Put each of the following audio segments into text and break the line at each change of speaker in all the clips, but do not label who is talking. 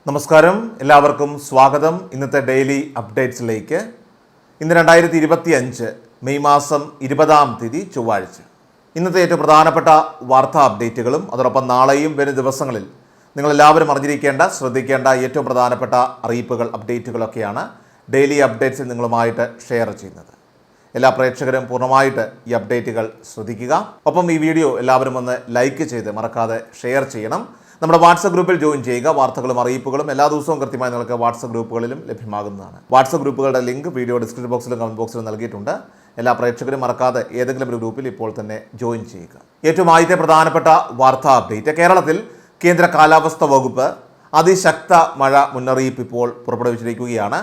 നമസ്കാരം, എല്ലാവർക്കും സ്വാഗതം. ഇന്നത്തെ ഡെയിലി അപ്ഡേറ്റ്സിലേക്ക്. ഇന്ന് 2025 മെയ് മാസം 20 ചൊവ്വാഴ്ച. ഇന്നത്തെ ഏറ്റവും പ്രധാനപ്പെട്ട വാർത്താ അപ്ഡേറ്റുകളും അതോടൊപ്പം നാളെയും വരും ദിവസങ്ങളിൽ നിങ്ങളെല്ലാവരും അറിഞ്ഞിരിക്കേണ്ട, ശ്രദ്ധിക്കേണ്ട ഏറ്റവും പ്രധാനപ്പെട്ട അറിയിപ്പുകൾ, അപ്ഡേറ്റുകളൊക്കെയാണ് ഡെയിലി അപ്ഡേറ്റ്സിൽ നിങ്ങളുമായിട്ട് ഷെയർ ചെയ്യുന്നത്. എല്ലാ പ്രേക്ഷകരും പൂർണ്ണമായിട്ട് ഈ അപ്ഡേറ്റുകൾ ശ്രദ്ധിക്കുക. ഒപ്പം ഈ വീഡിയോ എല്ലാവരും ഒന്ന് ലൈക്ക് ചെയ്ത് മറക്കാതെ ഷെയർ ചെയ്യണം. നമ്മുടെ വാട്സപ്പ് ഗ്രൂപ്പിൽ ജോയിൻ ചെയ്യുക. വാർത്തകളും അറിയിപ്പുകളും എല്ലാ ദിവസവും കൃത്യമായി നിങ്ങൾക്ക് വാട്സപ്പ് ഗ്രൂപ്പുകളിലും ലഭ്യമാകുന്നതാണ്. വാട്സപ്പ് ഗ്രൂപ്പുകളുടെ ലിങ്ക് വീഡിയോ ഡിസ്ക്രിപ്ഷൻ ബോക്സിലും കമന്റ് ബോക്സിലും നൽകിയിട്ടുണ്ട്. എല്ലാ പ്രേക്ഷകരും മറക്കാതെ ഏതെങ്കിലും ഒരു ഗ്രൂപ്പിൽ ഇപ്പോൾ തന്നെ ജോയിൻ ചെയ്യുക. ഏറ്റവും ആദ്യത്തെ പ്രധാനപ്പെട്ട വാർത്താ അപ്ഡേറ്റ്. കേരളത്തിൽ കേന്ദ്ര കാലാവസ്ഥാ വകുപ്പ് അതിശക്ത മഴ മുന്നറിയിപ്പ് ഇപ്പോൾ പുറപ്പെടുവിച്ചിരിക്കുകയാണ്.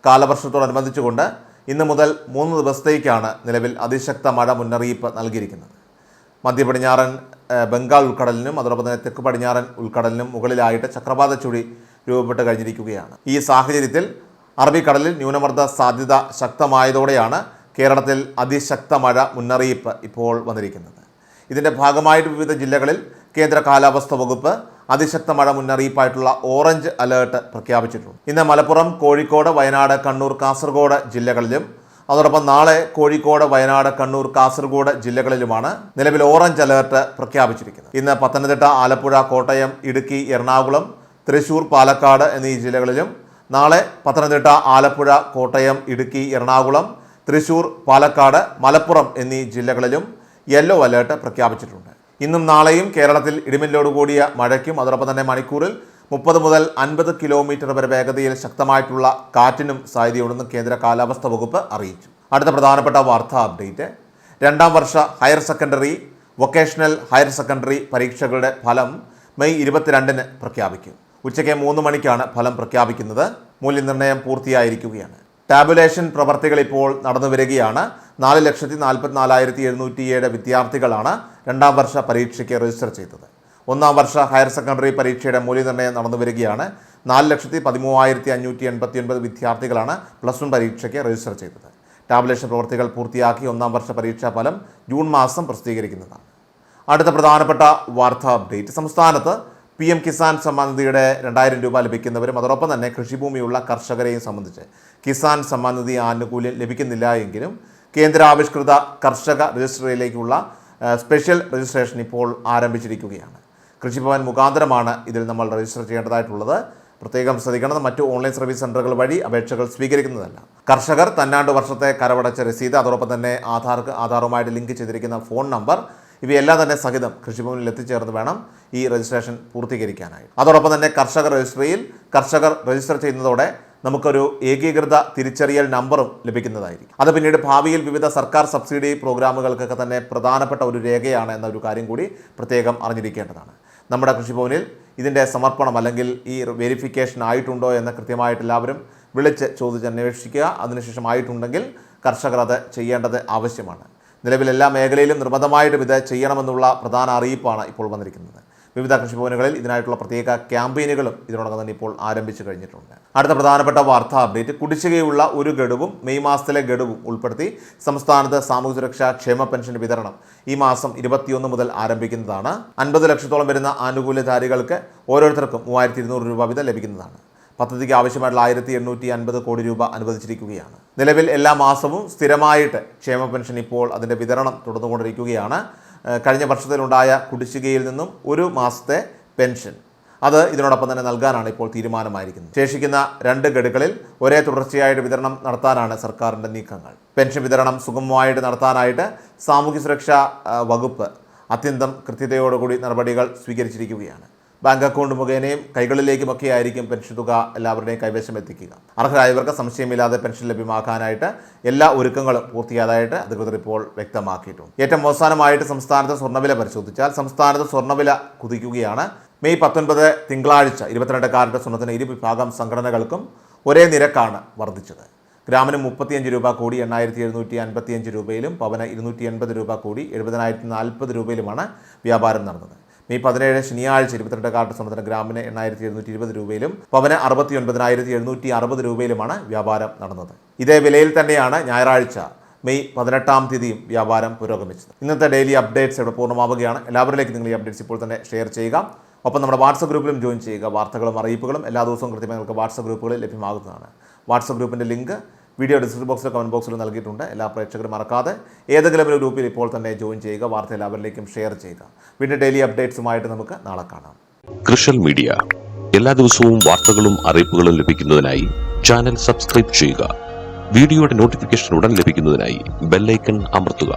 കാലവർഷത്തോടനുബന്ധിച്ചുകൊണ്ട് ഇന്ന് മുതൽ 3 ദിവസത്തേക്കാണ് നിലവിൽ അതിശക്ത മഴ മുന്നറിയിപ്പ് നൽകിയിരിക്കുന്നത്. മധ്യ പടിഞ്ഞാറൻ ബംഗാൾ ഉൾക്കടലിനും അതോടൊപ്പം തന്നെ തെക്ക് പടിഞ്ഞാറൻ ഉൾക്കടലിനും മുകളിലായിട്ട് ചക്രവാത ചുഴി രൂപപ്പെട്ട് കഴിഞ്ഞിരിക്കുകയാണ്. ഈ സാഹചര്യത്തിൽ അറബിക്കടലിൽ ന്യൂനമർദ്ദ സാധ്യത ശക്തമായതോടെയാണ് കേരളത്തിൽ അതിശക്ത മഴ മുന്നറിയിപ്പ് ഇപ്പോൾ വന്നിരിക്കുന്നത്. ഇതിൻ്റെ ഭാഗമായിട്ട് വിവിധ ജില്ലകളിൽ കേന്ദ്ര കാലാവസ്ഥാ വകുപ്പ് അതിശക്ത മഴ മുന്നറിയിപ്പായിട്ടുള്ള ഓറഞ്ച് അലേർട്ട് പ്രഖ്യാപിച്ചിട്ടുണ്ട്. ഇന്ന് മലപ്പുറം, കോഴിക്കോട്, വയനാട്, കണ്ണൂർ, കാസർഗോഡ് ജില്ലകളിലും അതോടൊപ്പം നാളെ കോഴിക്കോട്, വയനാട്, കണ്ണൂർ, കാസർഗോഡ് ജില്ലകളിലുമാണ് നിലവിൽ ഓറഞ്ച് അലേർട്ട് പ്രഖ്യാപിച്ചിരിക്കുന്നത്. ഇന്ന് പത്തനംതിട്ട, ആലപ്പുഴ, കോട്ടയം, ഇടുക്കി, എറണാകുളം, തൃശൂർ, പാലക്കാട് എന്നീ ജില്ലകളിലും നാളെ പത്തനംതിട്ട, ആലപ്പുഴ, കോട്ടയം, ഇടുക്കി, എറണാകുളം, തൃശൂർ, പാലക്കാട്, മലപ്പുറം എന്നീ ജില്ലകളിലും യെല്ലോ അലേർട്ട് പ്രഖ്യാപിച്ചിട്ടുണ്ട്. ഇന്നും നാളെയും കേരളത്തിൽ ഇടിമിന്നലോടുകൂടിയ മഴയ്ക്കും അതോടൊപ്പം തന്നെ മണിക്കൂറിൽ 30 മുതൽ 50 കിലോമീറ്റർ വരെ വേഗതയിൽ ശക്തമായിട്ടുള്ള കാറ്റിനും സാധ്യതയുണ്ടെന്ന് കേന്ദ്ര കാലാവസ്ഥാ വകുപ്പ് അറിയിച്ചു. അടുത്ത പ്രധാനപ്പെട്ട വാർത്താ അപ്ഡേറ്റ്. 2ാം വർഷ higher secondary, vocational higher secondary പരീക്ഷകളുടെ ഫലം മെയ് 22 പ്രഖ്യാപിക്കും. ഉച്ചയ്ക്ക് 3 മണിക്കാണ് ഫലം പ്രഖ്യാപിക്കുന്നത്. മൂല്യനിർണ്ണയം പൂർത്തിയായിരിക്കുകയാണ്. ടാബുലേഷൻ പ്രവർത്തികൾ ഇപ്പോൾ നടന്നു വരികയാണ്. 4,44,707 വിദ്യാർത്ഥികളാണ് 2ാം വർഷ പരീക്ഷയ്ക്ക് രജിസ്റ്റർ ചെയ്തത്. 1ാം വർഷ ഹയർ സെക്കൻഡറി പരീക്ഷയുടെ മൂല്യനിർണ്ണയം നടന്നു വരികയാണ്. 4,13,589 വിദ്യാർത്ഥികളാണ് +1 പരീക്ഷയ്ക്ക് രജിസ്റ്റർ ചെയ്തത്. ടാബുലേഷൻ പ്രവർത്തികൾ പൂർത്തിയാക്കി 1ാം വർഷ പരീക്ഷാ ഫലം ജൂൺ മാസം പ്രസിദ്ധീകരിക്കുന്നതാണ്. അടുത്ത പ്രധാനപ്പെട്ട വാർത്താ അപ്ഡേറ്റ്. സംസ്ഥാനത്ത് PM കിസാൻ സമ്മാൻ നിധിയുടെ 2000 രൂപ ലഭിക്കുന്നവരും അതോടൊപ്പം തന്നെ കൃഷിഭൂമിയുള്ള കർഷകരെയും സംബന്ധിച്ച് കിസാൻ സമ്മാൻ നിധി ആനുകൂല്യം ലഭിക്കുന്നില്ല എങ്കിലും കേന്ദ്രാവിഷ്കൃത കർഷക രജിസ്ട്രിയിലേക്കുള്ള സ്പെഷ്യൽ രജിസ്ട്രേഷൻ ഇപ്പോൾ ആരംഭിച്ചിരിക്കുകയാണ്. കൃഷിഭവൻ മുഖാന്തരമാണ് ഇതിൽ നമ്മൾ രജിസ്റ്റർ ചെയ്യേണ്ടതായിട്ടുള്ളത്. പ്രത്യേകം ശ്രദ്ധിക്കണം, മറ്റു ഓൺലൈൻ സർവീസ് സെൻ്ററുകൾ വഴി അപേക്ഷകൾ സ്വീകരിക്കുന്നതല്ല. കർഷകർ തന്നാണ്ട് വർഷത്തെ കരമടച്ച രസീത് അതോടൊപ്പം തന്നെ ആധാറുമായിട്ട് ലിങ്ക് ചെയ്തിരിക്കുന്ന ഫോൺ നമ്പർ ഇവയെല്ലാം തന്നെ സഹിതം കൃഷിഭവനിൽ എത്തിച്ചേർന്ന് വേണം ഈ രജിസ്ട്രേഷൻ പൂർത്തീകരിക്കാനായിട്ട്. അതോടൊപ്പം തന്നെ കർഷക രജിസ്ട്രിയിൽ കർഷകർ രജിസ്റ്റർ ചെയ്യുന്നതോടെ നമുക്കൊരു ഏകീകൃത തിരിച്ചറിയൽ നമ്പറും ലഭിക്കുന്നതായിരിക്കും. അത് പിന്നീട് ഭാവിയിൽ വിവിധ സർക്കാർ സബ്സിഡി പ്രോഗ്രാമുകൾക്കൊക്കെ തന്നെ പ്രധാനപ്പെട്ട ഒരു രേഖയാണ് എന്ന ഒരു കാര്യം കൂടി പ്രത്യേകം അറിഞ്ഞിരിക്കേണ്ടതാണ്. നമ്മുടെ കൃഷിഭവനിൽ ഇതിൻ്റെ സമർപ്പണം അല്ലെങ്കിൽ ഈ വെരിഫിക്കേഷൻ ആയിട്ടുണ്ടോ എന്ന് കൃത്യമായിട്ട് എല്ലാവരും വിളിച്ച് ചോദിച്ച് അന്വേഷിക്കുക. അതിനുശേഷം ആയിട്ടുണ്ടെങ്കിൽ കർഷകർ അത് ചെയ്യേണ്ടത് ആവശ്യമാണ്. നിലവിൽ എല്ലാ മേഖലയിലും നിർബന്ധമായിട്ടും ഇത് ചെയ്യണമെന്നുള്ള പ്രധാന അറിയിപ്പാണ് ഇപ്പോൾ വന്നിരിക്കുന്നത്. വിവിധ കൃഷിഭവനുകളിൽ ഇതിനായിട്ടുള്ള പ്രത്യേക ക്യാമ്പയിനുകളും ഇതിനോടകം തന്നെ ഇപ്പോൾ ആരംഭിച്ചു കഴിഞ്ഞിട്ടുണ്ട്. അടുത്ത പ്രധാനപ്പെട്ട വാർത്താ അപ്ഡേറ്റ്. കുടിശ്ശികയുള്ള ഒരു ഗഡുവും മെയ് മാസത്തിലെ ഗഡുവും ഉൾപ്പെടുത്തി സംസ്ഥാനത്ത് സാമൂഹ്യ സുരക്ഷാ ക്ഷേമ പെൻഷൻ വിതരണം ഈ മാസം 21 മുതൽ ആരംഭിക്കുന്നതാണ്. 50 ലക്ഷത്തോളം വരുന്ന ആനുകൂല്യധാരികൾക്ക് ഓരോരുത്തർക്കും 3200 രൂപ വീതം ലഭിക്കുന്നതാണ്. പദ്ധതിക്ക് ആവശ്യമായിട്ടുള്ള 1850 കോടി രൂപ അനുവദിച്ചിരിക്കുകയാണ്. നിലവിൽ എല്ലാ മാസവും സ്ഥിരമായിട്ട് ക്ഷേമ പെൻഷൻ ഇപ്പോൾ അതിൻ്റെ വിതരണം തുടർന്നുകൊണ്ടിരിക്കുകയാണ്. കഴിഞ്ഞ വർഷത്തിലുണ്ടായ കുടിശ്ശികയിൽ നിന്നും ഒരു മാസത്തെ പെൻഷൻ അത് ഇതിനോടൊപ്പം തന്നെ നൽകാനാണ് ഇപ്പോൾ തീരുമാനമായിരിക്കുന്നത്. ശേഷിക്കുന്ന 2 ഗഡുകളിൽ ഒരേ തുടർച്ചയായിട്ട് വിതരണം നടത്താനാണ് സർക്കാരിൻ്റെ നീക്കങ്ങൾ. പെൻഷൻ വിതരണം സുഗമമായിട്ട് നടത്താനായിട്ട് സാമൂഹ്യ സുരക്ഷാ വകുപ്പ് അത്യന്തം കൃത്യതയോടുകൂടി നടപടികൾ സ്വീകരിച്ചിരിക്കുകയാണ്. ബാങ്ക് അക്കൗണ്ട് മുഖേനയും കൈകളിലേക്കുമൊക്കെ ആയിരിക്കും പെൻഷൻ തുക എല്ലാവരുടെയും കൈവശം എത്തിക്കുക. അർഹരായവർക്ക് സംശയമില്ലാതെ പെൻഷൻ ലഭ്യമാക്കാനായിട്ട് എല്ലാ ഒരുക്കങ്ങളും പൂർത്തിയായതായിട്ട് അധികൃതർ ഇപ്പോൾ വ്യക്തമാക്കിയിട്ടുണ്ട്. ഏറ്റവും അവസാനമായിട്ട് സംസ്ഥാനത്ത് സ്വർണ്ണവില പരിശോധിച്ചാൽ സംസ്ഥാനത്ത് സ്വർണ്ണവില കുതിക്കുകയാണ്. മെയ് 19 തിങ്കളാഴ്ച 22 കാരറ്റ് സ്വർണ്ണത്തിന് ഇരു വിഭാഗം സംഘടനകൾക്കും ഒരേ നിരക്കാണ് വർദ്ധിച്ചത്. ഗ്രാമിന് 35 രൂപ കൂടി 8,755 രൂപയിലും പവന് 280 രൂപ കൂടി 70,040 രൂപയിലുമാണ് വ്യാപാരം നടന്നത്. മെയ് 17 ശനിയാഴ്ച 22 കാരറ്റ് സ്വർണ്ണത്തിന് ഗ്രാമിന് 8,720 രൂപയിലും പവന് 69,760 രൂപയിലുമാണ് വ്യാപാരം നടന്നത്. ഇതേ വിലയിൽ തന്നെയാണ് ഞായറാഴ്ച മെയ് 18-ാം തീയതിയും വ്യാപാരം പുരോഗമിച്ചത്. ഇന്നത്തെ ഡെയിലി അപ്ഡേറ്റ്സ് ഇവിടെ പൂർണ്ണമാവുകയാണ്. എല്ലാവരിലേക്കും നിങ്ങൾ ഈ അപ്ഡേറ്റ്സ് ഇപ്പോൾ തന്നെ ഷെയർ ചെയ്യുക. ഒപ്പം നമ്മുടെ വാട്സപ്പ് ഗ്രൂപ്പിലും ജോയിൻ ചെയ്യുക. വാർത്തകളും അറിയിപ്പുകളും എല്ലാ ദിവസവും കൃത്യമായി നിങ്ങൾക്ക് വാട്സപ്പ് ഗ്രൂപ്പുകളിൽ ലഭ്യമാകുന്നതാണ്. വാട്സപ്പ് ഗ്രൂപ്പിൻ്റെ ലിങ്ക് വീഡിയോ ഡിസ്ക്രിപ്ഷൻ ബോക്സിലും കമൻറ്റ് ബോക്സിലും നൽകിയിട്ടുണ്ട്. എല്ലാ പ്രേക്ഷകരും മറക്കാതെ ഏതെങ്കിലും ഒരു ഗ്രൂപ്പിൽ ഇപ്പോൾ തന്നെ ജോയിൻ ചെയ്യുക. വാർത്ത എല്ലാവരിലേക്കും ഷെയർ ചെയ്യുക. വീണ്ടും ഡെയിലി അപ്ഡേറ്റ്സുമായിട്ട് നമുക്ക് നാളെ കാണാം.
കൃഷൽ മീഡിയ എല്ലാ ദിവസവും വാർത്തകളും അറിയിപ്പുകളും ലഭിക്കുന്നതിനായി ചാനൽ സബ്സ്ക്രൈബ് ചെയ്യുക. വീഡിയോയുടെ നോട്ടിഫിക്കേഷൻ ഉടൻ ലഭിക്കുന്നതിനായി ബെല്ലൈക്കൺ അമർത്തുക.